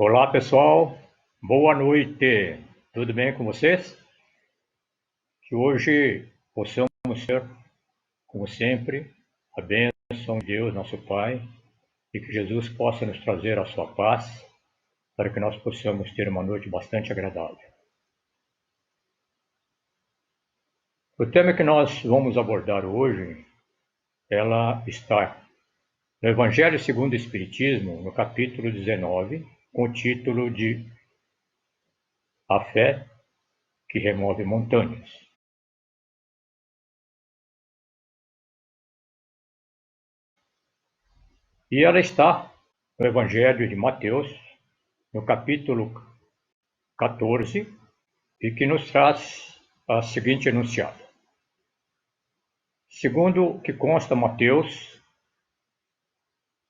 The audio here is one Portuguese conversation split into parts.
Olá pessoal, boa noite, tudo bem com vocês? Que hoje possamos ter, como sempre, a bênção de Deus, nosso Pai, e que Jesus possa nos trazer a sua paz, para que nós possamos ter uma noite bastante agradável. O tema que nós vamos abordar hoje, ela está no Evangelho segundo o Espiritismo, no capítulo 19, com o título de A Fé que Remove Montanhas. E ela está no Evangelho de Mateus, no capítulo 14, e que nos traz a seguinte enunciado. Segundo o que consta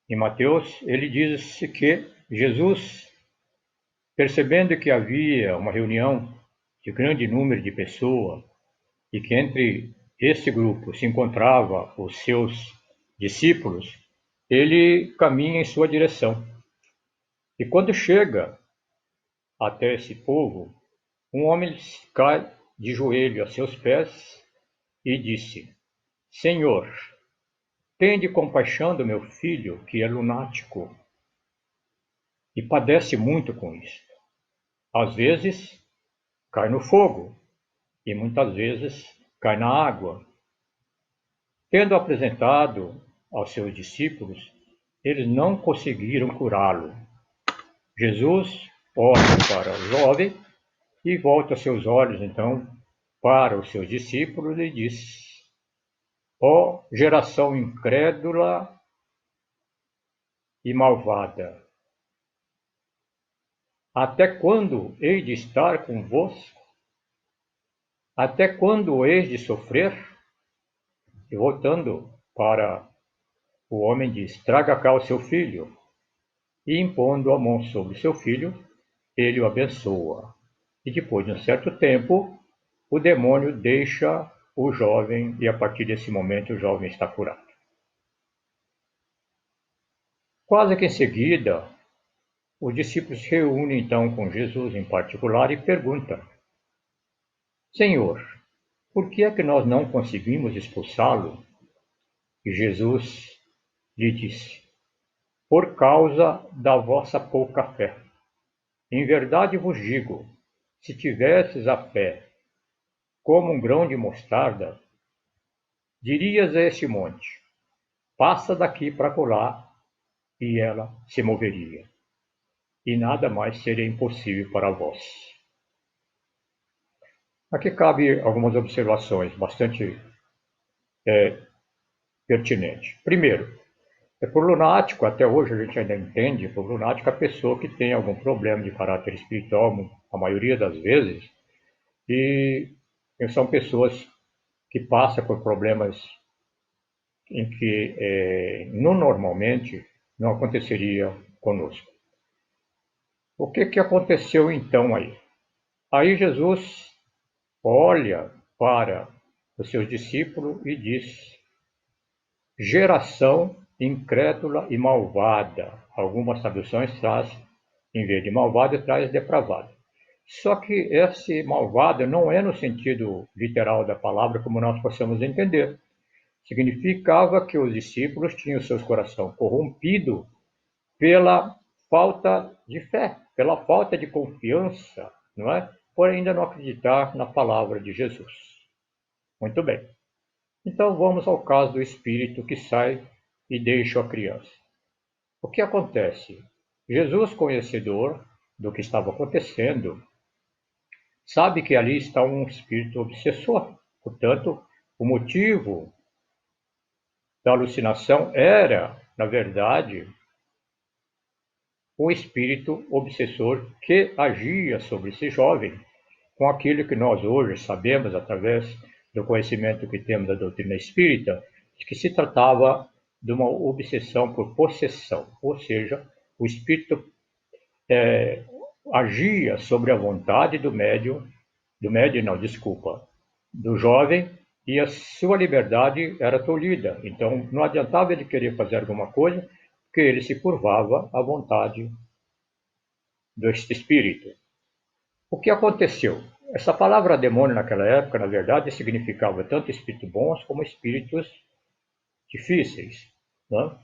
em Mateus, ele diz que Jesus, percebendo que havia uma reunião de grande número de pessoas e que entre esse grupo se encontrava os seus discípulos, ele caminha em sua direção. E quando chega até esse povo, um homem cai de joelho a seus pés e disse: Senhor, tende compaixão do meu filho, que é lunático e padece muito com isto. Às vezes cai no fogo e muitas vezes cai na água. Tendo apresentado aos seus discípulos, eles não conseguiram curá-lo. Jesus olha para o jovem e volta seus olhos então para os seus discípulos e diz: Ó geração incrédula e malvada, até quando hei de estar convosco? Até quando hei de sofrer? E voltando para o homem diz: Traga cá o seu filho. E impondo a mão sobre seu filho, ele o abençoa. E depois de um certo tempo, o demônio deixa o jovem e a partir desse momento o jovem está curado. Quase que em seguida, os discípulos se reúnem então com Jesus em particular e perguntam: Senhor, por que é que nós não conseguimos expulsá-lo? E Jesus lhe disse: Por causa da vossa pouca fé. Em verdade vos digo, se tivesses a fé como um grão de mostarda, dirias a este monte: passa daqui para acolá, e ela se moveria, e nada mais seria impossível para vós. Aqui cabe algumas observações bastante pertinentes. Primeiro, por lunático, até hoje a gente ainda entende por lunático a pessoa que tem algum problema de caráter espiritual, a maioria das vezes, e são pessoas que passam por problemas em que normalmente não aconteceria conosco. O que aconteceu então aí? Aí Jesus olha para os seus discípulos e diz: geração incrédula e malvada. Algumas traduções traz, em vez de malvada, traz depravada. Só que esse malvado não é no sentido literal da palavra como nós possamos entender. Significava que os discípulos tinham seus corações corrompidos pela falta de fé, pela falta de confiança, não é? Por ainda não acreditar na palavra de Jesus. Muito bem. Então vamos ao caso do espírito que sai e deixa a criança. O que acontece? Jesus, conhecedor do que estava acontecendo, sabe que ali está um espírito obsessor. Portanto, o motivo da alucinação era, na verdade, um espírito obsessor que agia sobre esse jovem com aquilo que nós hoje sabemos, através do conhecimento que temos da doutrina espírita, de que se tratava de uma obsessão por possessão, ou seja, o espírito agia sobre a vontade do jovem, e a sua liberdade era tolhida. Então, não adiantava ele querer fazer alguma coisa, porque ele se curvava à vontade deste espírito. O que aconteceu? Essa palavra demônio naquela época, na verdade, significava tanto espíritos bons como espíritos difíceis, né?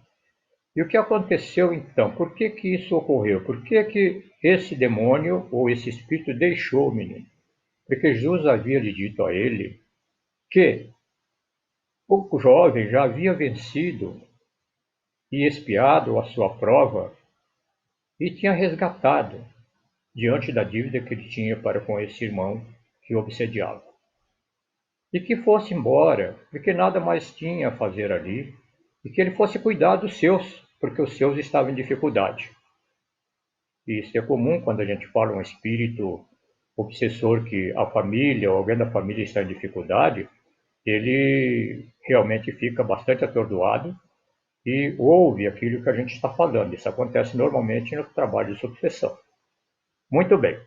E o que aconteceu então? Por que que isso ocorreu? Por que que esse demônio ou esse espírito deixou o menino? Porque Jesus havia dito a ele que o jovem já havia vencido e expiado a sua prova e tinha resgatado diante da dívida que ele tinha para com esse irmão que o obsediava. E que fosse embora, porque nada mais tinha a fazer ali, e que ele fosse cuidar dos seus, porque os seus estavam em dificuldade. E isso é comum quando a gente fala um espírito obsessor que a família ou alguém da família está em dificuldade, ele realmente fica bastante atordoado e ouve aquilo que a gente está falando. Isso acontece normalmente no trabalho de obsessão. Muito bem.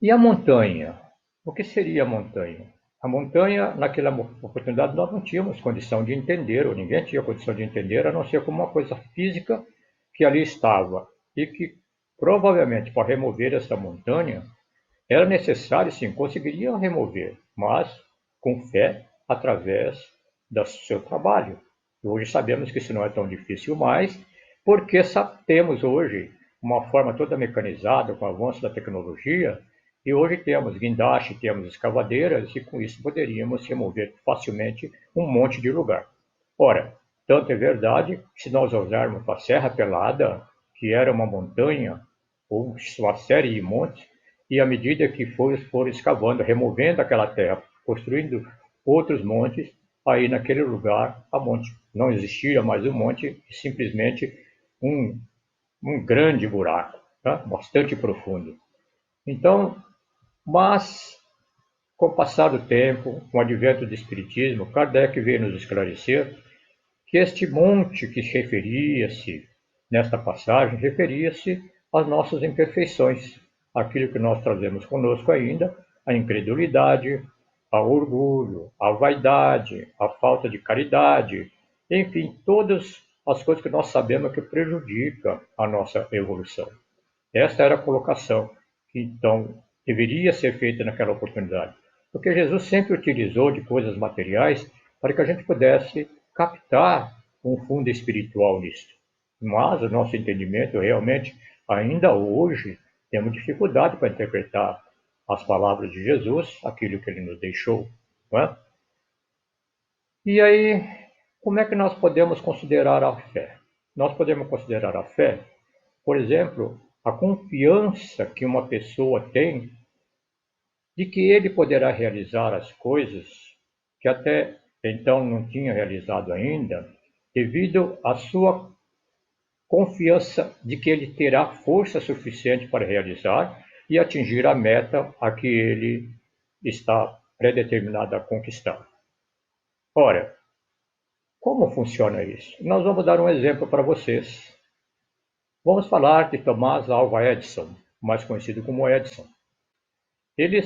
E a montanha? O que seria a montanha? A montanha, naquela oportunidade, nós não tínhamos condição de entender, ou ninguém tinha condição de entender, a não ser como uma coisa física que ali estava. E que, provavelmente, para remover essa montanha, era necessário, sim, conseguiriam remover, mas com fé, através do seu trabalho. E hoje sabemos que isso não é tão difícil mais, porque temos hoje uma forma toda mecanizada, com o avanço da tecnologia, e hoje temos guindaste, temos escavadeiras, e com isso poderíamos remover facilmente um monte de lugar. Ora, tanto é verdade que se nós olharmos para a Serra Pelada, que era uma montanha, ou uma série de montes, e à medida que foram escavando, removendo aquela terra, construindo outros montes, aí naquele lugar a monte não existia mais um monte, simplesmente um, um grande buraco, tá? Bastante profundo. Então, mas com o passar do tempo, com o advento do Espiritismo, Kardec veio nos esclarecer que este monte que referia-se nesta passagem, referia-se às nossas imperfeições, aquilo que nós trazemos conosco ainda, a incredulidade, ao orgulho, a vaidade, a falta de caridade, enfim, todas as coisas que nós sabemos que prejudicam a nossa evolução. Esta era a colocação que então deveria ser feita naquela oportunidade, porque Jesus sempre utilizou de coisas materiais para que a gente pudesse captar um fundo espiritual nisso. Mas o nosso entendimento realmente, ainda hoje, temos dificuldade para interpretar as palavras de Jesus, aquilo que ele nos deixou. Não é? E aí, como é que nós podemos considerar a fé? Nós podemos considerar a fé, por exemplo, a confiança que uma pessoa tem de que ele poderá realizar as coisas que até então não tinha realizado ainda, devido à sua confiança de que ele terá força suficiente para realizar e atingir a meta a que ele está predeterminado a conquistar. Ora, como funciona isso? Nós vamos dar um exemplo para vocês. Vamos falar de Thomas Alva Edison, mais conhecido como Edison. Ele,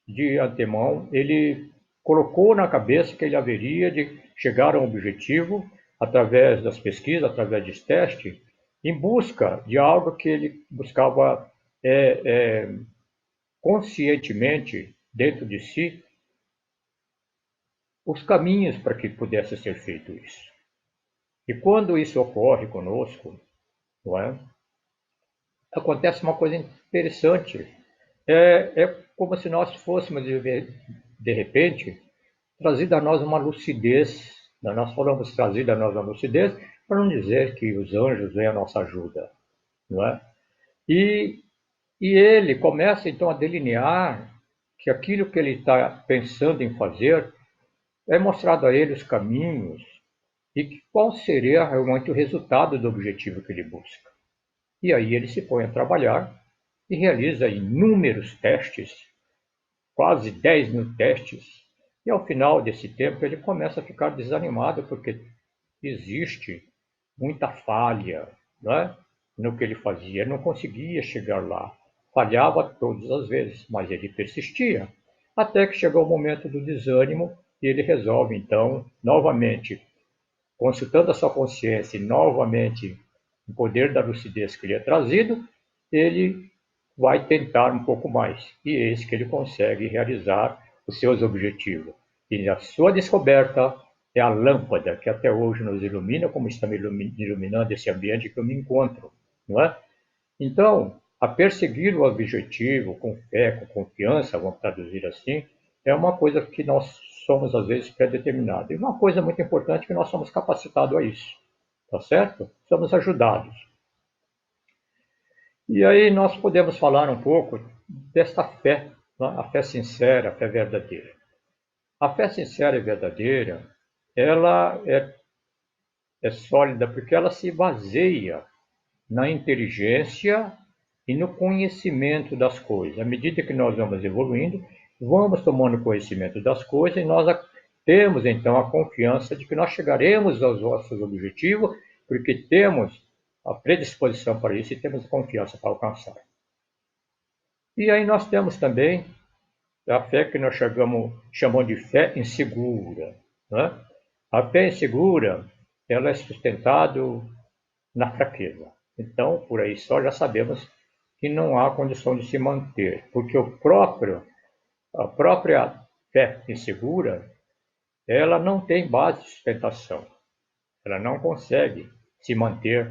de antemão, ele colocou na cabeça que ele haveria de chegar a um objetivo através das pesquisas, através de testes, em busca de algo que ele buscava conscientemente dentro de si os caminhos para que pudesse ser feito isso. E quando isso ocorre conosco, não é? Acontece uma coisa interessante. É como se nós fôssemos, de repente, trazido a nós uma lucidez. Nós falamos trazido a nós uma lucidez, para não dizer que os anjos vêm à nossa ajuda. Não é? E ele começa então a delinear que aquilo que ele está pensando em fazer é mostrado a ele os caminhos e que qual seria realmente o resultado do objetivo que ele busca. E aí ele se põe a trabalhar e realiza inúmeros testes, quase 10.000 testes, e ao final desse tempo ele começa a ficar desanimado porque existe muita falha, né, no que ele fazia, ele não conseguia chegar lá, falhava todas as vezes, mas ele persistia, até que chegou o momento do desânimo e ele resolve então, novamente, consultando a sua consciência e novamente o poder da lucidez que lhe é trazido, ele vai tentar um pouco mais. E eis que ele consegue realizar os seus objetivos. E a sua descoberta é a lâmpada que até hoje nos ilumina, como está me iluminando esse ambiente que eu me encontro, não é? Então, a perseguir o objetivo com fé, com confiança, vamos traduzir assim, é uma coisa que nós somos, às vezes, predeterminados. E uma coisa muito importante é que nós somos capacitados a isso, tá certo? Somos ajudados. E aí nós podemos falar um pouco desta fé, né? A fé sincera, a fé verdadeira. A fé sincera e verdadeira, ela é sólida porque ela se baseia na inteligência e no conhecimento das coisas. À medida que nós vamos evoluindo, vamos tomando conhecimento das coisas e nós temos então a confiança de que nós chegaremos aos nossos objetivos, porque temos a predisposição para isso e temos confiança para alcançar. E aí nós temos também a fé que nós chamamos de fé insegura, né? A fé insegura, ela é sustentada na fraqueza. Então, por aí só já sabemos que não há condição de se manter, porque a própria fé insegura, ela não tem base de sustentação, ela não consegue se manter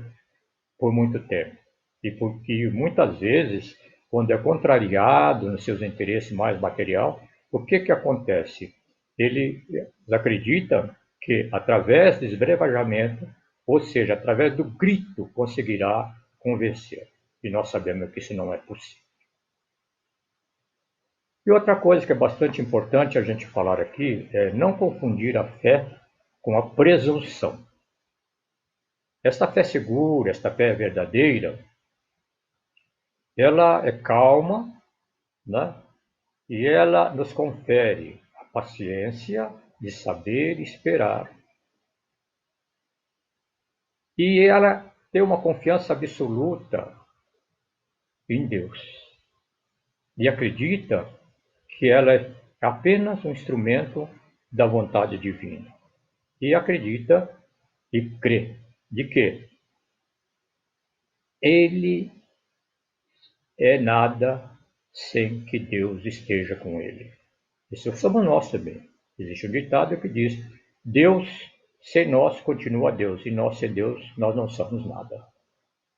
por muito tempo. E porque muitas vezes, quando é contrariado nos seus interesses mais material, o que acontece? Eles acreditam que através do esbravejamento, ou seja, através do grito, conseguirá convencer. E nós sabemos que isso não é possível. E outra coisa que é bastante importante a gente falar aqui é não confundir a fé com a presunção. Esta fé segura, esta fé verdadeira, ela é calma, né? E ela nos confere a paciência de saber esperar. E ela tem uma confiança absoluta em Deus. E acredita que ela é apenas um instrumento da vontade divina. E acredita e crê de que ele é nada sem que Deus esteja com ele. Isso somos nós também. Existe um ditado que diz: Deus sem nós continua Deus, e nós sem Deus nós não somos nada.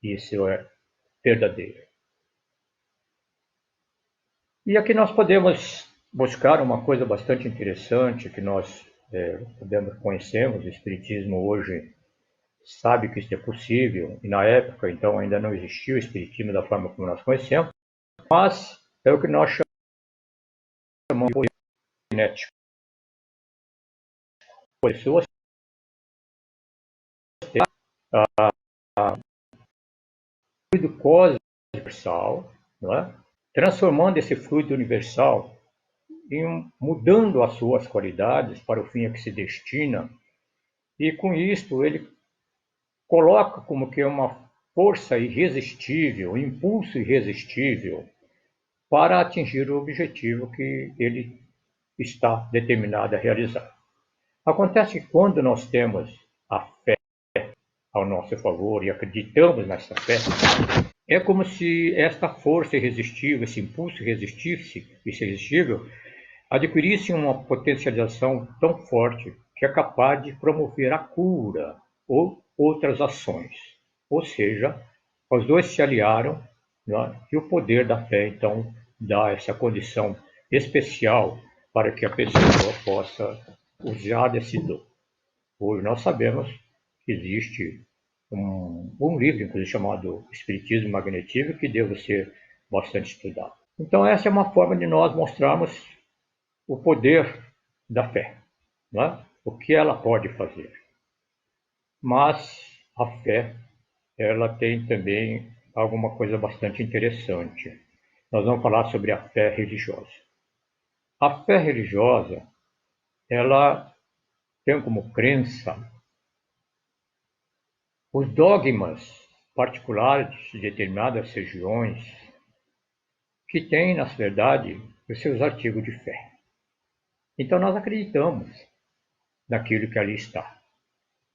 Isso é verdadeiro. E aqui nós podemos buscar uma coisa bastante interessante que nós conhecemos. O Espiritismo hoje sabe que isso é possível, e na época então ainda não existia o Espiritismo da forma como nós conhecemos, mas é o que nós chamamos de genético. Pessoas têm a fluido cósmico universal, não é? Transformando esse fluido universal mudando as suas qualidades para o fim a que se destina, e com isto ele coloca como que uma força irresistível, um impulso irresistível para atingir o objetivo que ele está determinado a realizar. Acontece que quando nós temos a fé ao nosso favor e acreditamos nessa fé, é como se esta força irresistível, esse impulso irresistível, adquirisse uma potencialização tão forte que é capaz de promover a cura ou outras ações. Ou seja, os dois se aliaram, né? E o poder da fé, então, dá essa condição especial para que a pessoa possa usar desse dom. Hoje nós sabemos que existe um livro, inclusive, chamado Espiritismo e Magnetismo, que deve ser bastante estudado. Então, essa é uma forma de nós mostrarmos o poder da fé, né? O que ela pode fazer. Mas a fé, ela tem também alguma coisa bastante interessante. Nós vamos falar sobre a fé religiosa. A fé religiosa, ela tem como crença os dogmas particulares de determinadas regiões que têm, na verdade, os seus artigos de fé. Então nós acreditamos naquilo que ali está.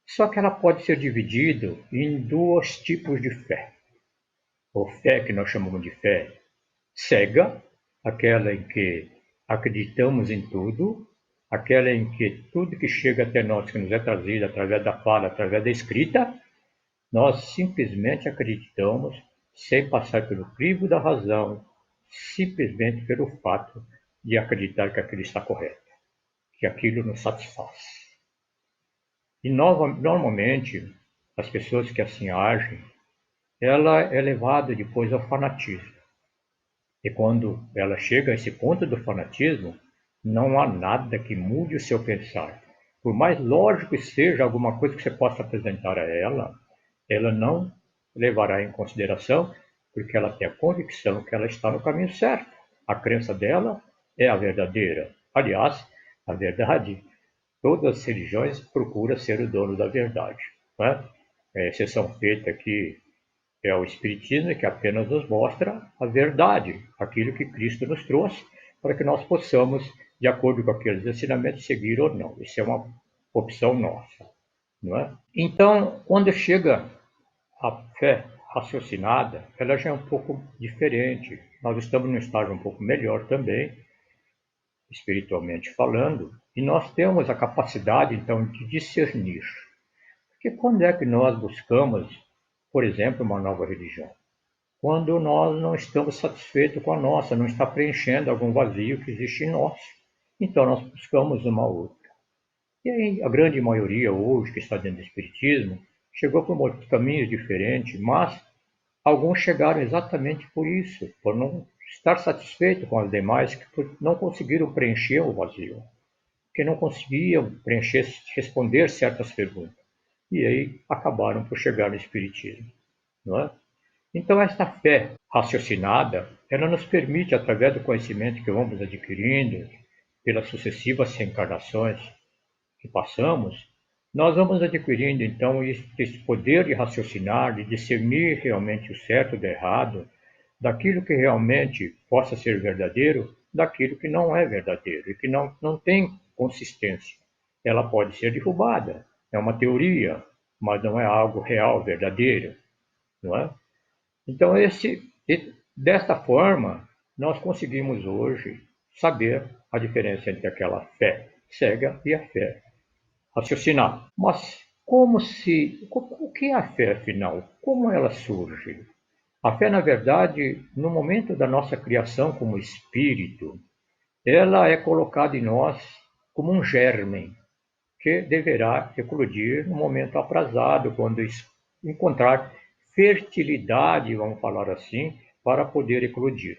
Só que ela pode ser dividida em dois tipos de fé. A fé que nós chamamos de fé cega, aquela em que acreditamos em tudo, aquela em que tudo que chega até nós, que nos é trazido através da fala, através da escrita, nós simplesmente acreditamos sem passar pelo crivo da razão, simplesmente pelo fato de acreditar que aquilo está correto, que aquilo nos satisfaz. E normalmente, as pessoas que assim agem, ela é levada depois ao fanatismo. E quando ela chega a esse ponto do fanatismo, não há nada que mude o seu pensar. Por mais lógico que seja alguma coisa que você possa apresentar a ela não levará em consideração, porque ela tem a convicção que ela está no caminho certo. A crença dela é a verdadeira. Aliás, a verdade. Todas as religiões procuram ser o dono da verdade. Né? A exceção feita aqui é o Espiritismo, que apenas nos mostra a verdade, aquilo que Cristo nos trouxe, para que nós possamos, de acordo com aqueles ensinamentos, seguir ou não. Isso é uma opção nossa. Não é? Então, quando chega a fé raciocinada, ela já é um pouco diferente. Nós estamos num estágio um pouco melhor também, espiritualmente falando, e nós temos a capacidade, então, de discernir. Porque quando é que nós buscamos, por exemplo, uma nova religião? Quando nós não estamos satisfeitos com a nossa, não está preenchendo algum vazio que existe em nós. Então nós buscamos uma outra. E aí, a grande maioria hoje que está dentro do Espiritismo chegou por caminhos diferentes, mas alguns chegaram exatamente por isso, por não estar satisfeito com as demais, que não conseguiram preencher o vazio, que não conseguiam preencher, responder certas perguntas. E aí acabaram por chegar no Espiritismo. Não é? Então, esta fé raciocinada, ela nos permite, através do conhecimento que vamos adquirindo, pelas sucessivas reencarnações que passamos, nós vamos adquirindo, então, esse poder de raciocinar, de discernir realmente o certo do errado, daquilo que realmente possa ser verdadeiro, daquilo que não é verdadeiro e que não tem consistência. Ela pode ser derrubada, é uma teoria, mas não é algo real, verdadeiro, não é? Então, desta forma, nós conseguimos hoje saber a diferença entre aquela fé cega e a fé raciocinada. Mas o que é a fé, afinal? Como ela surge? A fé, na verdade, no momento da nossa criação como espírito, ela é colocada em nós como um germe que deverá eclodir no momento aprazado, quando encontrar fertilidade, vamos falar assim, para poder eclodir.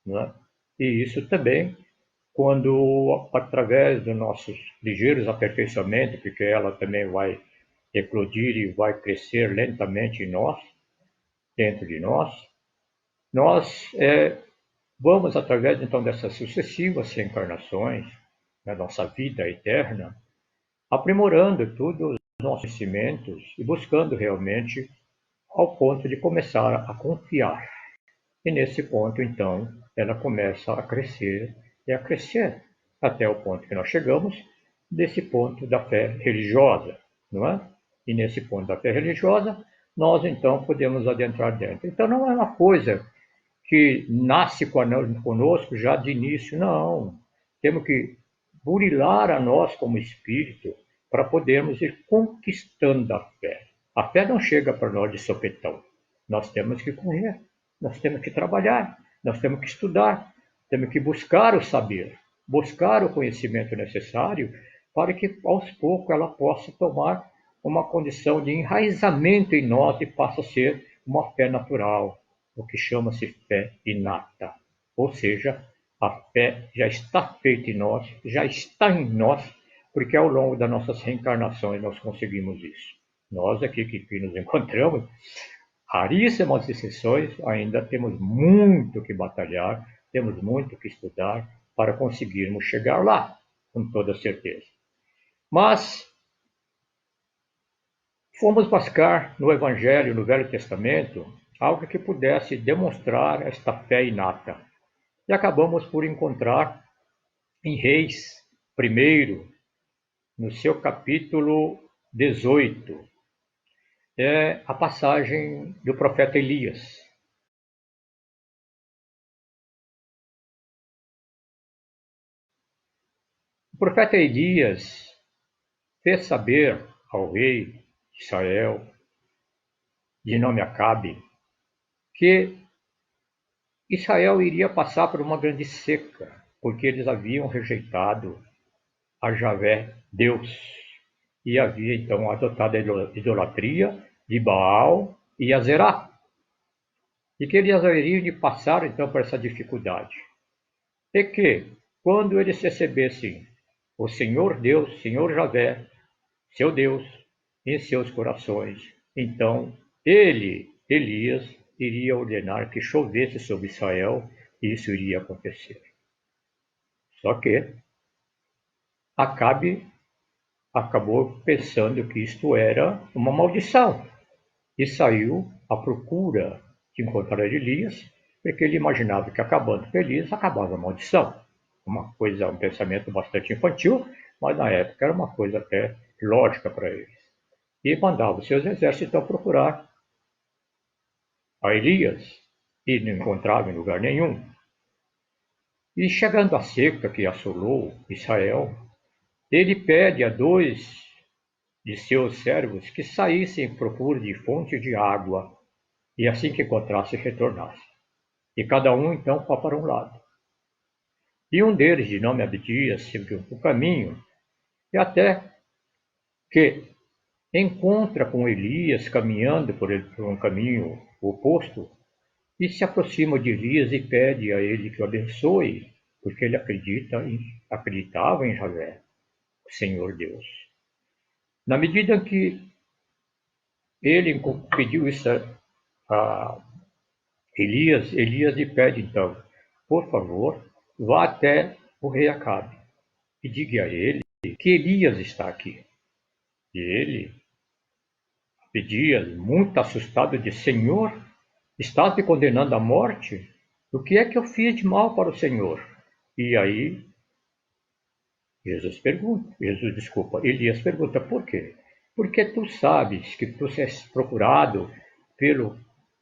Né? E isso também, quando, através dos nossos ligeiros aperfeiçoamentos, porque ela também vai eclodir e vai crescer lentamente em nós, dentro de nós vamos, através então dessas sucessivas reencarnações, na nossa vida eterna, aprimorando tudo os nossos conhecimentos e buscando realmente ao ponto de começar a confiar. E nesse ponto, então, ela começa a crescer e a crescer, até o ponto que nós chegamos, desse ponto da fé religiosa, não é? E nesse ponto da fé religiosa, nós então podemos adentrar dentro. Então não é uma coisa que nasce conosco já de início, não. Temos que burilar a nós como espírito para podermos ir conquistando a fé. A fé não chega para nós de sopetão. Nós temos que correr, nós temos que trabalhar, nós temos que estudar, temos que buscar o saber, buscar o conhecimento necessário para que aos poucos ela possa tomar uma condição de enraizamento em nós e passe a ser uma fé natural, o que chama-se fé inata. Ou seja, a fé já está feita em nós, já está em nós, porque ao longo das nossas reencarnações nós conseguimos isso. Nós aqui que nos encontramos, raríssimas exceções, ainda temos muito que batalhar, temos muito que estudar para conseguirmos chegar lá, com toda certeza. Mas fomos buscar no Evangelho, no Velho Testamento, algo que pudesse demonstrar esta fé inata. E acabamos por encontrar em Reis, primeiro, no seu capítulo 18 é a passagem do profeta Elias. O profeta Elias fez saber ao rei de Israel, de nome Acabe, que Israel iria passar por uma grande seca, porque eles haviam rejeitado a Javé, Deus, e havia então adotado a idolatria de Baal e Azerá, e que eles haveriam de passar então por essa dificuldade. E que, quando eles recebessem o Senhor Deus, Senhor Javé, seu Deus, em seus corações, então ele, Elias, iria ordenar que chovesse sobre Israel, e isso iria acontecer. Só que Acabe acabou pensando que isto era uma maldição e saiu à procura de encontrar Elias, porque ele imaginava que acabando com Elias acabava a maldição. Um pensamento bastante infantil, mas na época era uma coisa até lógica para eles. E mandava os seus exércitos então procurar a Elias, e não encontrava em lugar nenhum. E chegando à seca que assolou Israel, ele pede a 2 de seus servos que saíssem em procura de fonte de água, e assim que encontrasse, retornasse. E cada um então foi para um lado. E um deles, de nome Abdias, seguiu o caminho, e até que encontra com Elias caminhando por um caminho oposto, e se aproxima de Elias e pede a ele que o abençoe, porque ele acreditava em Javé, o Senhor Deus. Na medida que ele pediu isso a Elias lhe pede então, por favor, vá até o rei Acabe e diga a ele que Elias está aqui. E ele, Abdias, muito assustado, disse: Senhor, estás me condenando à morte? O que é que eu fiz de mal para o Senhor? E aí Elias pergunta, por quê? Porque tu sabes que tu és procurado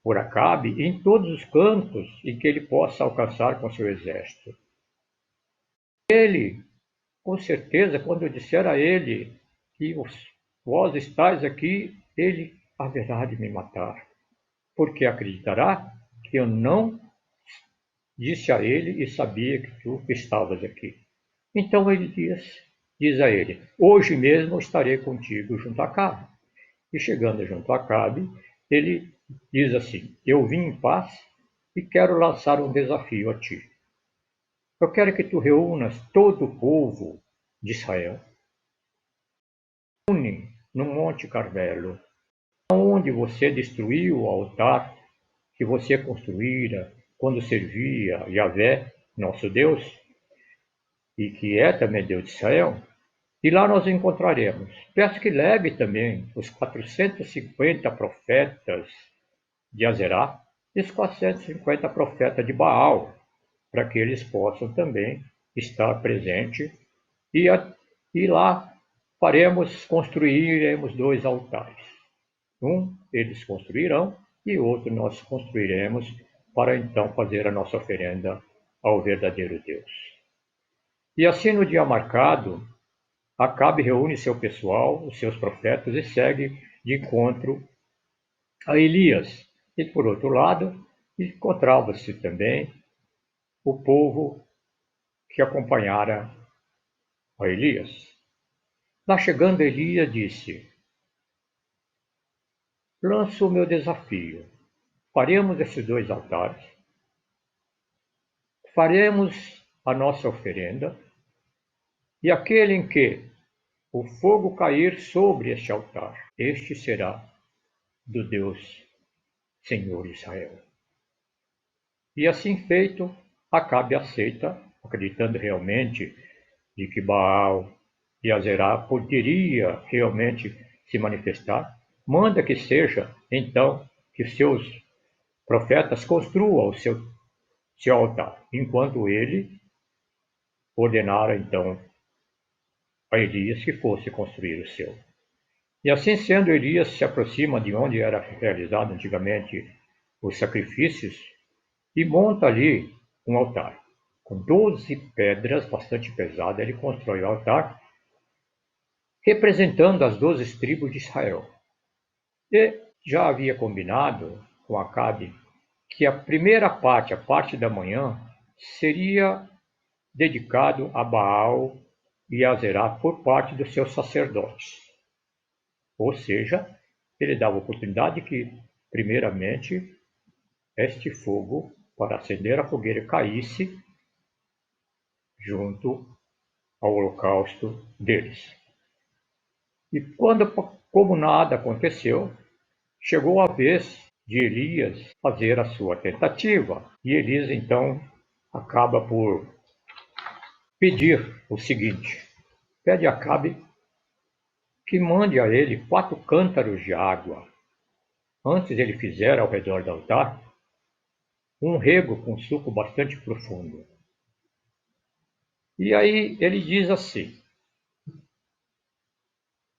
por Acabe em todos os cantos em que ele possa alcançar com seu exército. Ele, com certeza, quando eu disser a ele que vós estáis aqui, ele haverá de me matar, porque acreditará que eu não disse a ele e sabia que tu estavas aqui. Então ele diz a ele, hoje mesmo estarei contigo junto a Acabe. E chegando junto a Acabe, ele diz assim, eu vim em paz e quero lançar um desafio a ti. Eu quero que tu reúnas todo o povo de Israel. Une no Monte Carmelo, onde você destruiu o altar que você construíra quando servia Yahvé, nosso Deus, e que é também Deus de Israel, e lá nós encontraremos. Peço que leve também os 450 profetas de Azerá e os 450 profetas de Baal, para que eles possam também estar presentes. E, e lá construiremos 2 altares. Um eles construirão e outro nós construiremos para então fazer a nossa oferenda ao verdadeiro Deus. E assim no dia marcado, Acabe reúne seu pessoal, os seus profetas, e segue de encontro a Elias. E por outro lado, encontrava-se também o povo que acompanhara a Elias. Lá chegando Elias disse, lanço o meu desafio. Faremos esses 2 altares, faremos a nossa oferenda, e aquele em que o fogo cair sobre este altar, este será do Deus Senhor Israel. E assim feito, Acabe aceita, acreditando realmente de que Baal e Azerá poderia realmente se manifestar, manda que seja, então, que seus profetas construam o seu altar, enquanto ele ordenara, então, a Elias que fosse construir o seu. E assim sendo, Elias se aproxima de onde era realizado antigamente os sacrifícios e monta ali um altar. Com 12 pedras bastante pesadas, ele constrói o altar, representando as 12 tribos de Israel. E já havia combinado com Acabe que a primeira parte, a parte da manhã, seria dedicado a Baal e a Zerá por parte dos seus sacerdotes. Ou seja, ele dava oportunidade que, primeiramente, este fogo para acender a fogueira caísse junto ao holocausto deles. E quando, como nada aconteceu, chegou a vez de Elias fazer a sua tentativa. E Elias então acaba por pedir o seguinte: pede a Acabe que mande a ele 4 cântaros de água. Antes ele fizer ao redor do altar um rego com suco bastante profundo. E aí ele diz assim,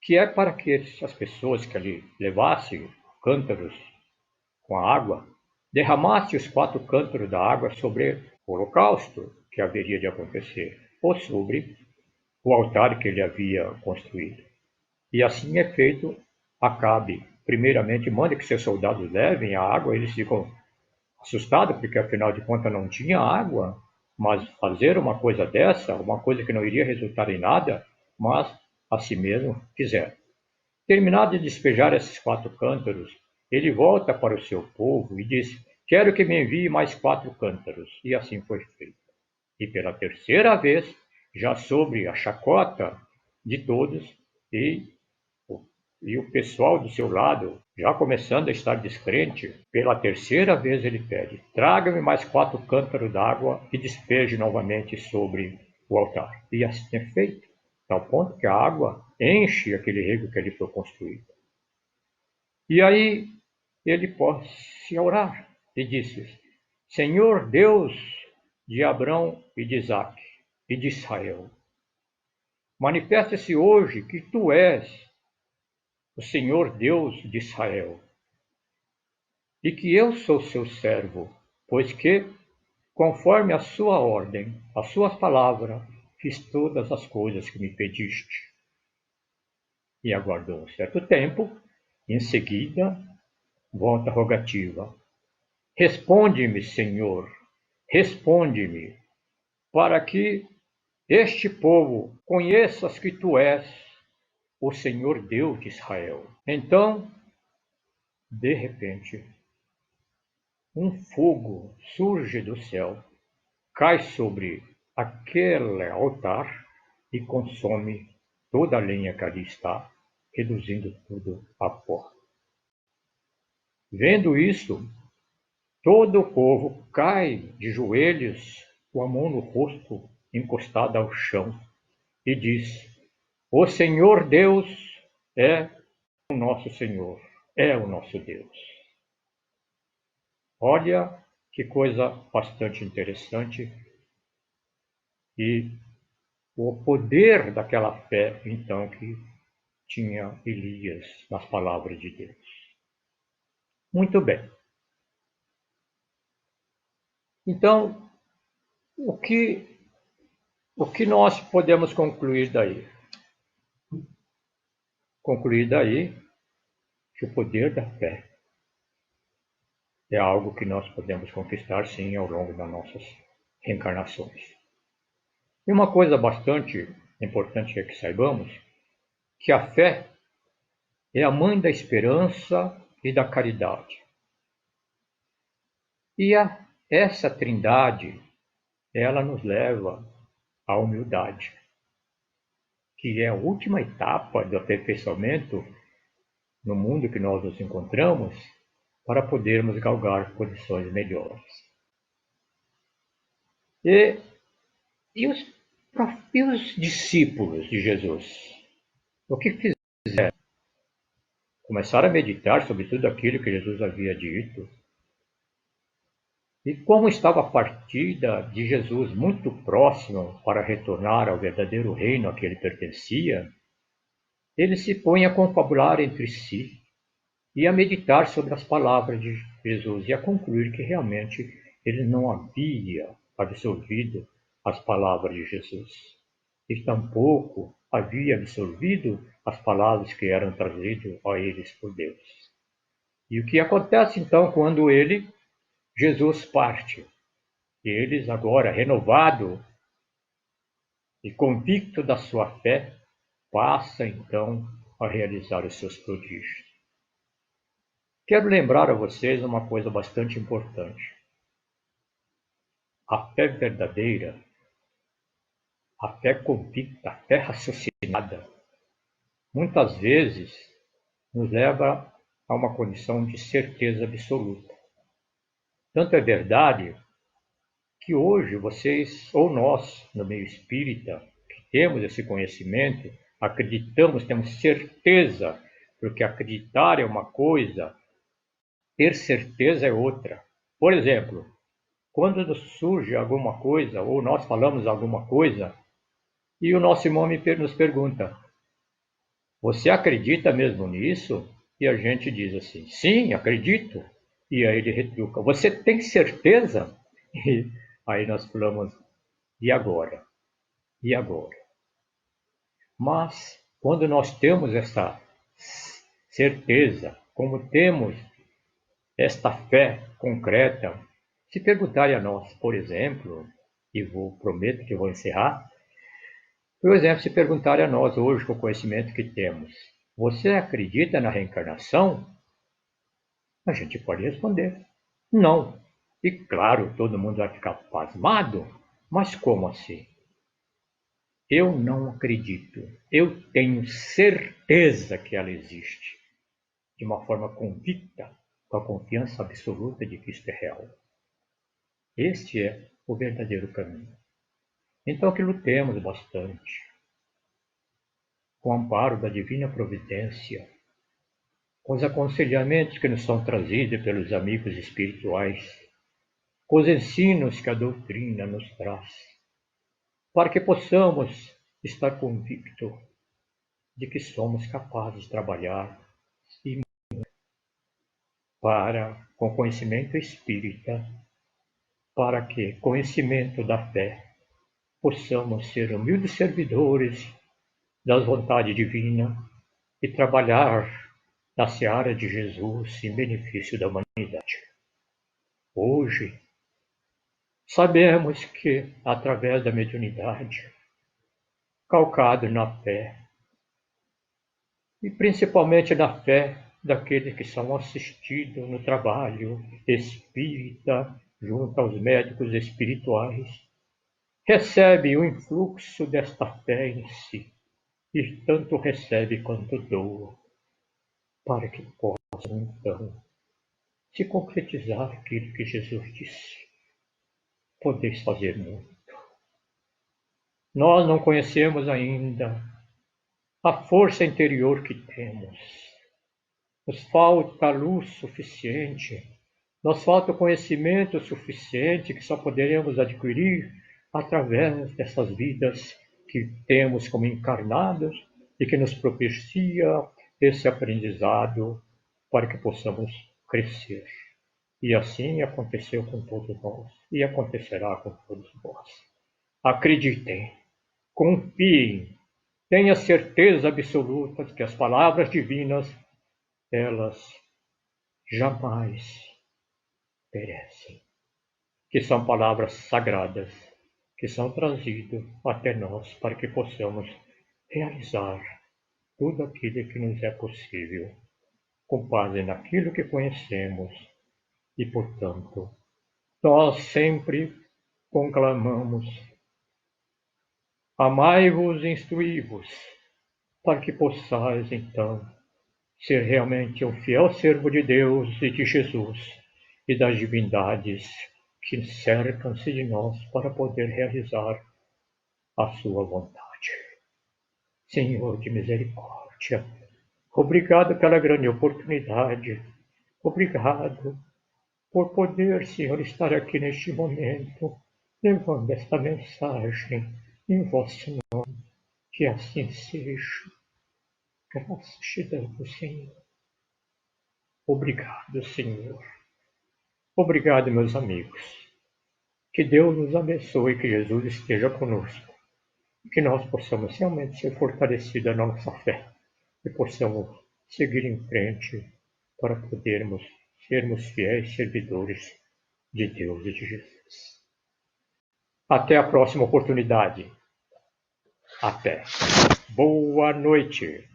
que é para que as pessoas que ali levassem cântaros com a água, derramasse os 4 cântaros da água sobre o holocausto que haveria de acontecer, ou sobre o altar que ele havia construído. E assim é feito. Acabe, primeiramente, manda que seus soldados levem a água, eles ficam assustados, porque afinal de contas não tinha água, mas fazer uma coisa dessa, uma coisa que não iria resultar em nada, mas assim mesmo fizeram. Terminado de despejar esses 4 cântaros, ele volta para o seu povo e diz: quero que me envie mais 4 cântaros. E assim foi feito. E pela terceira vez, já sobre a chacota de todos, e o pessoal do seu lado, já começando a estar descrente, pela terceira vez ele pede: traga-me mais 4 cântaros d'água e despeje novamente sobre o altar. E assim é feito, tal ponto que a água enche aquele rego que ali foi construído. E aí ele pôs-se a orar e disse: Senhor Deus de Abrão e de Isaque e de Israel, manifesta-se hoje que tu és o Senhor Deus de Israel, e que eu sou seu servo, pois que, conforme a sua ordem, a sua palavra, fiz todas as coisas que me pediste. E aguardou um certo tempo, em seguida, volta a rogativa: responde-me, Senhor, responde-me, para que este povo conheças que tu és o Senhor Deus de Israel. Então, de repente, um fogo surge do céu, cai sobre aquele altar e consome toda a lenha que ali está, reduzindo tudo a pó. Vendo isso, todo o povo cai de joelhos, com a mão no rosto encostada ao chão, e diz: o Senhor Deus é o nosso Senhor, é o nosso Deus. Olha que coisa bastante interessante. E o poder daquela fé, então, que tinha Elias nas palavras de Deus. Muito bem. Então, o que nós podemos concluir daí? Concluir daí que o poder da fé é algo que nós podemos conquistar, sim, ao longo das nossas reencarnações. E uma coisa bastante importante é que saibamos que a fé é a mãe da esperança e da caridade. E essa trindade, ela nos leva à humildade, que é a última etapa do aperfeiçoamento no mundo que nós nos encontramos, para podermos galgar posições melhores. E, os discípulos de Jesus, o que fizeram? Começaram a meditar sobre tudo aquilo que Jesus havia dito. E como estava a partida de Jesus muito próxima para retornar ao verdadeiro reino a que ele pertencia, eles se põem a confabular entre si e a meditar sobre as palavras de Jesus e a concluir que realmente ele não havia absorvido as palavras de Jesus e tampouco havia absorvido as palavras que eram trazidas a eles por Deus. E o que acontece então quando Jesus parte? Eles agora, renovado e convicto da sua fé, passa então a realizar os seus prodígios. Quero lembrar a vocês uma coisa bastante importante. A fé verdadeira, a fé convicta, a fé raciocinada, muitas vezes nos leva a uma condição de certeza absoluta. Tanto é verdade que hoje vocês, ou nós, no meio espírita, que temos esse conhecimento, acreditamos, temos certeza, porque acreditar é uma coisa, ter certeza é outra. Por exemplo, quando nos surge alguma coisa, ou nós falamos alguma coisa, e o nosso irmão nos pergunta: você acredita mesmo nisso? E a gente diz assim: sim, acredito. E aí ele retruca: você tem certeza? E aí nós falamos: e agora? E agora? Mas quando nós temos essa certeza, como temos esta fé concreta, se perguntarem a nós, por exemplo, e prometo que vou encerrar, por exemplo, se perguntarem a nós hoje, com o conhecimento que temos, você acredita na reencarnação? A gente pode responder, não. E claro, todo mundo vai ficar pasmado, mas como assim? Eu não acredito. Eu tenho certeza que ela existe, de uma forma convicta, com a confiança absoluta de que isto é real. Este é o verdadeiro caminho. Então que lutemos bastante, com o amparo da divina providência, com os aconselhamentos que nos são trazidos pelos amigos espirituais, com os ensinos que a doutrina nos traz, para que possamos estar convictos de que somos capazes de trabalhar com conhecimento espírita, para que, conhecimento da fé, possamos ser humildes servidores das vontades divinas e trabalhar na seara de Jesus em benefício da humanidade. Hoje, sabemos que, através da mediunidade, calcado na fé, e principalmente na fé daqueles que são assistidos no trabalho espírita, junto aos médicos espirituais, recebe o influxo desta fé em si, e tanto recebe quanto doa, para que possa, então, se concretizar aquilo que Jesus disse: podeis fazer muito. Nós não conhecemos ainda a força interior que temos. Nos falta luz suficiente, nos falta o conhecimento suficiente que só poderemos adquirir através dessas vidas que temos como encarnados e que nos propicia esse aprendizado para que possamos crescer. E assim aconteceu com todos nós e acontecerá com todos nós. Acreditem, confiem, tenha certeza absoluta de que as palavras divinas, elas jamais perecem, que são palavras sagradas, que são trazidas até nós para que possamos realizar tudo aquilo que nos é possível, com base naquilo que conhecemos e, portanto, nós sempre conclamamos: amai-vos e instruí-vos, para que possais, então, ser realmente um fiel servo de Deus e de Jesus e das divindades que cercam-se de nós para poder realizar a sua vontade. Senhor de misericórdia, obrigado pela grande oportunidade, obrigado por poder, Senhor, estar aqui neste momento, levando esta mensagem em vosso nome. Que assim seja. Graças te damos, Senhor. Obrigado, Senhor. Obrigado, meus amigos. Que Deus nos abençoe, que Jesus esteja conosco. Que nós possamos realmente ser fortalecidos na nossa fé e possamos seguir em frente para podermos sermos fiéis servidores de Deus e de Jesus. Até a próxima oportunidade. Até. Boa noite.